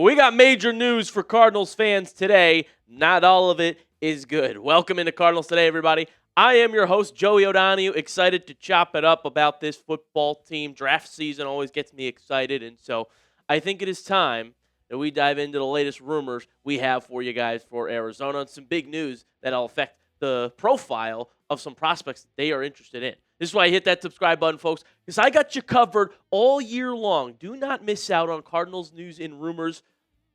we got major news for Cardinals fans today. Not all of it is good. Welcome into Cardinals Today, everybody. I am your host, Joey O'Donohue, excited to chop it up about this football team. Draft season always gets me excited, and so I think it is time that we dive into the latest rumors we have for you guys for Arizona and some big news that'll affect the profile of some prospects that they are interested in. This is why I hit that subscribe button, folks, because I got you covered all year long. Do not miss out on Cardinals news and rumors.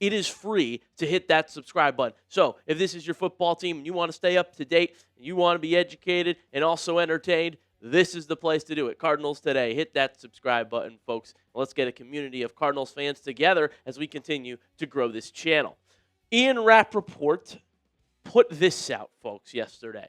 It is free to hit that subscribe button. So if this is your football team and you want to stay up to date, and you want to be educated and also entertained, this is the place to do it. Cardinals Today. Hit that subscribe button, folks. Let's get a community of Cardinals fans together as we continue to grow this channel. Ian Rapoport put this out, folks, yesterday.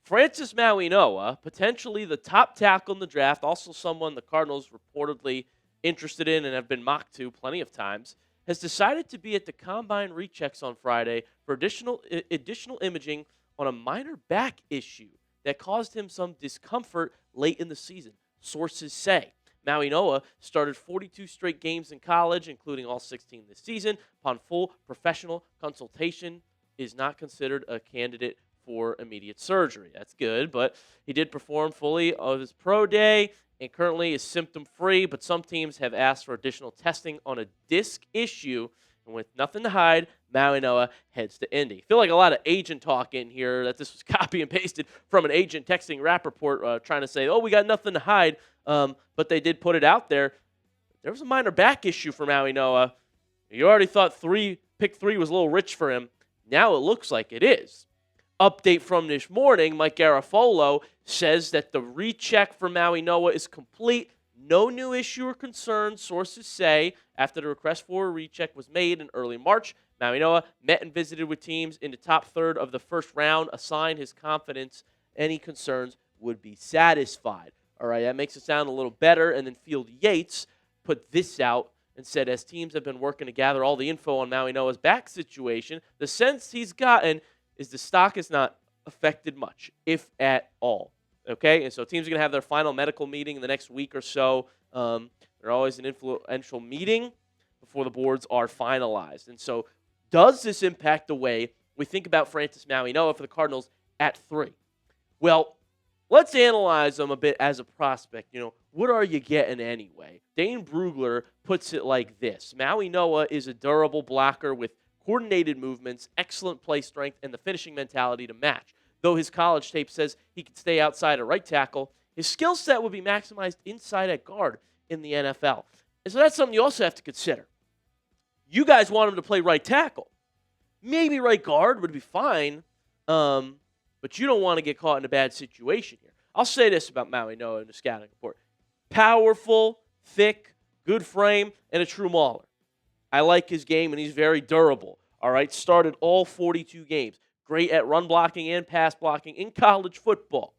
Francis Mauigoa, potentially the top tackle in the draft, also someone the Cardinals reportedly interested in and have been mocked to plenty of times, has decided to be at the Combine rechecks on Friday for additional imaging on a minor back issue that caused him some discomfort late in the season, sources say. Mauigoa started 42 straight games in college, including all 16 this season. Upon full professional consultation, is not considered a candidate for immediate surgery. That's good, but he did perform fully of his pro day and currently is symptom-free, but some teams have asked for additional testing on a disc issue, and with nothing to hide, Mauigoa heads to Indy. I feel like a lot of agent talk in here, that this was copy and pasted from an agent texting Rapoport trying to say, oh, we got nothing to hide, but they did put it out there. There was a minor back issue for Mauigoa. You already thought pick 3 was a little rich for him. Now it looks like it is. Update from this morning, Mike Garafolo says that the recheck for Mauigoa is complete. No new issue or concern, sources say, after the request for a recheck was made in early March. Mauigoa met and visited with teams in the top third of the first round, assigned his confidence any concerns would be satisfied. All right, that makes it sound a little better. And then Field Yates put this out and said, as teams have been working to gather all the info on Mauigoa's back situation, the sense he's gotten is the stock is not affected much, if at all. Okay, and so teams are going to have their final medical meeting in the next week or so. They're always an influential meeting before the boards are finalized. And so does this impact the way we think about Francis Mauigoa for the Cardinals at 3? Well, let's analyze them a bit as a prospect. You know, what are you getting anyway? Dane Brugler puts it like this. Mauigoa is a durable blocker with coordinated movements, excellent play strength, and the finishing mentality to match. Though his college tape says he could stay outside at right tackle, his skill set would be maximized inside at guard in the NFL. And so that's something you also have to consider. You guys want him to play right tackle. Maybe right guard would be fine, but you don't want to get caught in a bad situation here. I'll say this about Mauigoa in the scouting report. Powerful, thick, good frame, and a true mauler. I like his game, and he's very durable. All right, started all 42 games. Great at run blocking and pass blocking in college football.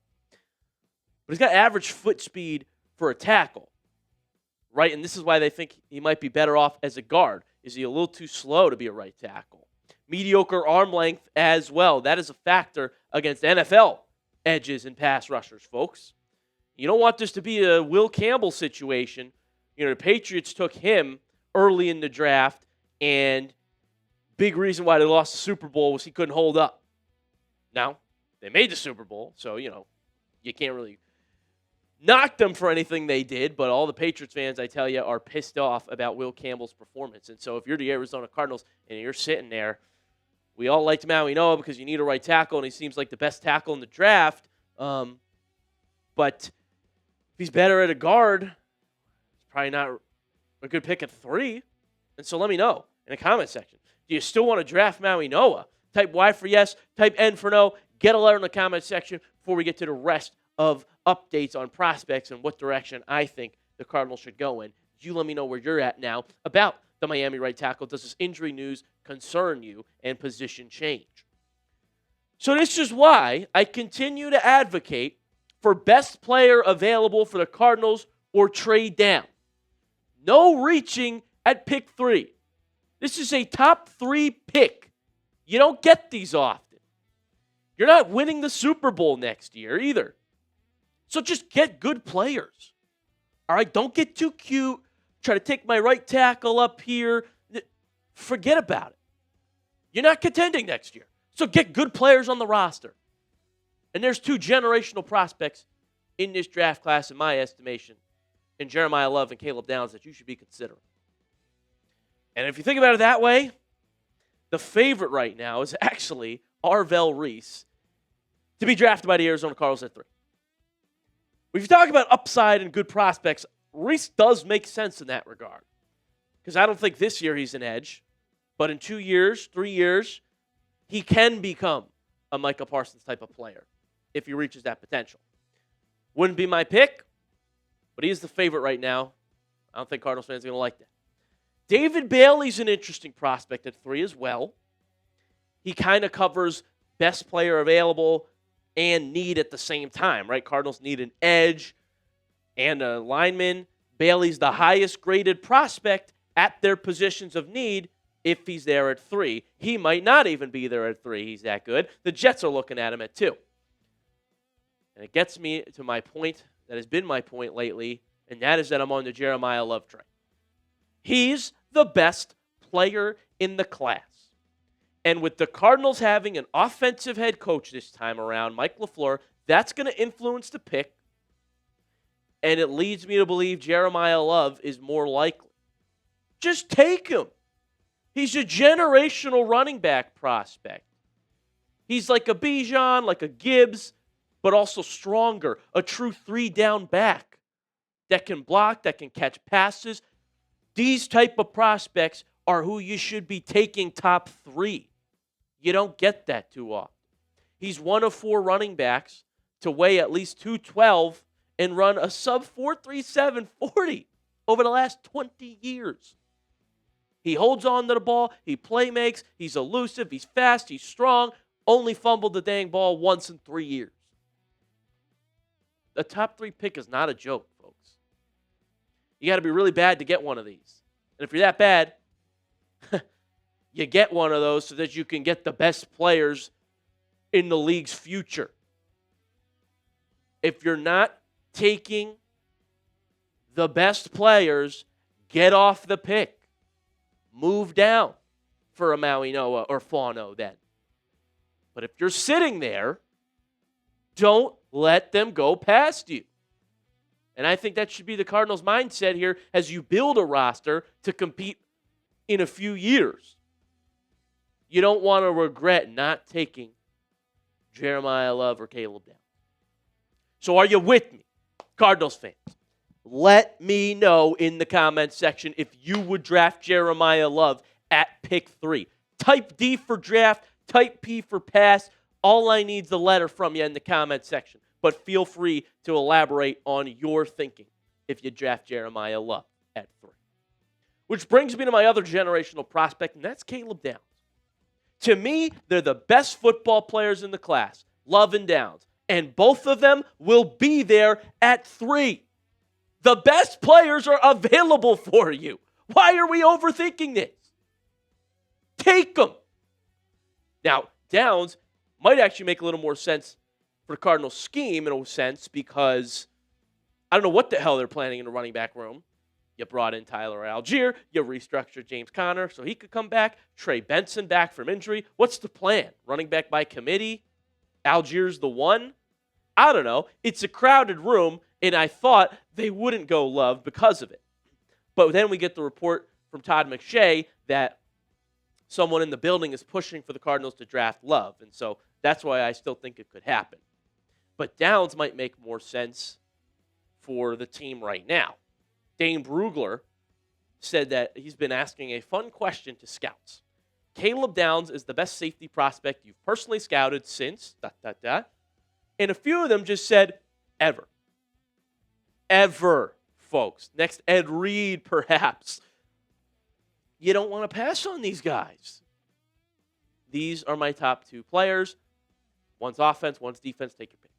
But he's got average foot speed for a tackle, right? And this is why they think he might be better off as a guard. Is he a little too slow to be a right tackle? Mediocre arm length as well. That is a factor against NFL edges and pass rushers, folks. You don't want this to be a Will Campbell situation. You know, the Patriots took him early in the draft, and big reason why they lost the Super Bowl was he couldn't hold up. Now, they made the Super Bowl, so, you know, you can't really knock them for anything they did, but all the Patriots fans, I tell you, are pissed off about Will Campbell's performance. And so if you're the Arizona Cardinals and you're sitting there, we all liked Mauigoa because you need a right tackle, and he seems like the best tackle in the draft. But if he's better at a guard, it's probably not a good pick at 3. And so let me know in the comment section. Do you still want to draft Mauigoa? Type Y for yes, type N for no. Get a letter in the comment section before we get to the rest of updates on prospects and what direction I think the Cardinals should go in. You let me know where you're at now about the Miami right tackle. Does this injury news concern you and position change? So this is why I continue to advocate for best player available for the Cardinals or trade down. No reaching at pick 3. This is a top 3 pick. You don't get these often. You're not winning the Super Bowl next year either. So just get good players. All right, don't get too cute. Try to take my right tackle up here. forget about it. You're not contending next year. So get good players on the roster. And there's 2 generational prospects in this draft class, in my estimation, in Jeremiyah Love and Caleb Downs, that you should be considering. And if you think about it that way, the favorite right now is actually Arvell Reese to be drafted by the Arizona Cardinals at 3. If you talk about upside and good prospects, Reese does make sense in that regard. Because I don't think this year he's an edge, but in 2 years, 3 years, he can become a Micah Parsons type of player if he reaches that potential. Wouldn't be my pick, but he is the favorite right now. I don't think Cardinals fans are going to like that. David Bailey's an interesting prospect at 3 as well. He kind of covers best player available and need at the same time, right? Cardinals need an edge and a lineman. Bailey's the highest graded prospect at their positions of need if he's there at 3. He might not even be there at 3. He's that good. The Jets are looking at him at 2. And it gets me to my point that has been my point lately, and that is that I'm on the Jeremiyah Love train. He's the best player in the class. And with the Cardinals having an offensive head coach this time around, Mike LaFleur, that's going to influence the pick. And it leads me to believe Jeremiyah Love is more likely. Just take him. He's a generational running back prospect. He's like a Bijan, like a Gibbs, but also stronger, a true 3-down back that can block, that can catch passes. These type of prospects are who you should be taking top 3. You don't get that too often. He's one of 4 running backs to weigh at least 212 and run a sub 4.37 40 over the last 20 years. He holds on to the ball, he play makes, he's elusive, he's fast, he's strong, only fumbled the dang ball once in 3 years. A top 3 pick is not a joke, folks. You got to be really bad to get one of these. And if you're that bad, you get one of those so that you can get the best players in the league's future. If you're not taking the best players, get off the pick. Move down for a Mauigoa or Fauno then. But if you're sitting there, don't let them go past you. And I think that should be the Cardinals' mindset here as you build a roster to compete in a few years. You don't want to regret not taking Jeremiyah Love or Caleb Downs. So are you with me, Cardinals fans? Let me know in the comments section if you would draft Jeremiyah Love at pick 3. Type D for draft, type P for pass. All I need is the letter from you in the comment section. But feel free to elaborate on your thinking if you draft Jeremiyah Love at 3. Which brings me to my other generational prospect, and that's Caleb Downs. To me, they're the best football players in the class, Love and Downs. And both of them will be there at 3. The best players are available for you. Why are we overthinking this? Take them. Now, Downs might actually make a little more sense for the Cardinals' scheme in a sense because I don't know what the hell they're planning in the running back room. You brought in Tyler Algier. You restructured James Conner so he could come back. Trey Benson back from injury. What's the plan? Running back by committee? Algier's the one? I don't know. It's a crowded room, and I thought they wouldn't go Love because of it. But then we get the report from Todd McShay that someone in the building is pushing for the Cardinals to draft Love, and so that's why I still think it could happen. But Downs might make more sense for the team right now. Dane Brugler said that he's been asking a fun question to scouts. Caleb Downs is the best safety prospect you've personally scouted since, ... And a few of them just said, ever. Ever, folks. Next, Ed Reed, perhaps. You don't want to pass on these guys. These are my top 2 players. One's offense, one's defense. Take your pick.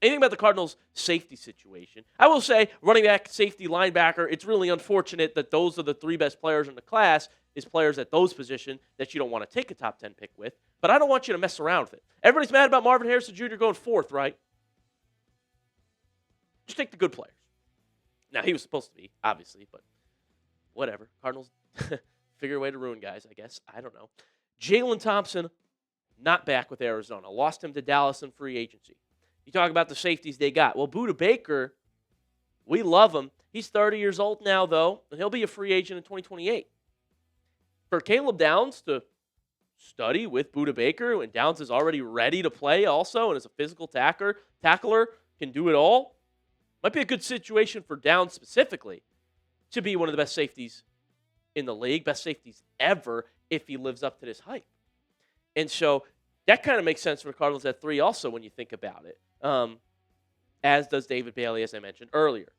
Anything about the Cardinals' safety situation? I will say, running back, safety, linebacker, it's really unfortunate that those are the 3 best players in the class is players at those positions that you don't want to take a top 10 pick with. But I don't want you to mess around with it. Everybody's mad about Marvin Harrison Jr. going 4th, right? Just take the good players. Now, he was supposed to be, obviously, but whatever. Cardinals figure a way to ruin guys, I guess. I don't know. Jalen Thompson, not back with Arizona. Lost him to Dallas in free agency. You talk about the safeties they got. Well, Budda Baker, we love him. He's 30 years old now, though, and he'll be a free agent in 2028. For Caleb Downs to study with Budda Baker, and Downs is already ready to play also, and is a physical tackler, can do it all, might be a good situation for Downs specifically to be one of the best safeties in the league, best safeties ever, if he lives up to this hype. And so that kind of makes sense for the Cardinals at 3 also when you think about it, as does David Bailey, as I mentioned earlier.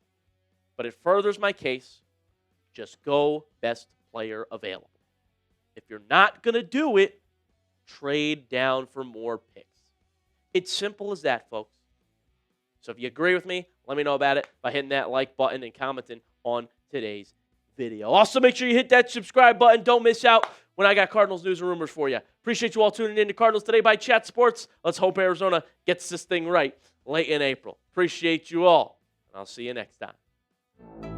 But it furthers my case. Just go best player available. If you're not going to do it, trade down for more picks. It's simple as that, folks. So if you agree with me, let me know about it by hitting that like button and commenting on today's video. Also, make sure you hit that subscribe button. Don't miss out when I got Cardinals news and rumors for you. Appreciate you all tuning in to Cardinals Today by Chat Sports. Let's hope Arizona gets this thing right late in April. Appreciate you all, and I'll see you next time.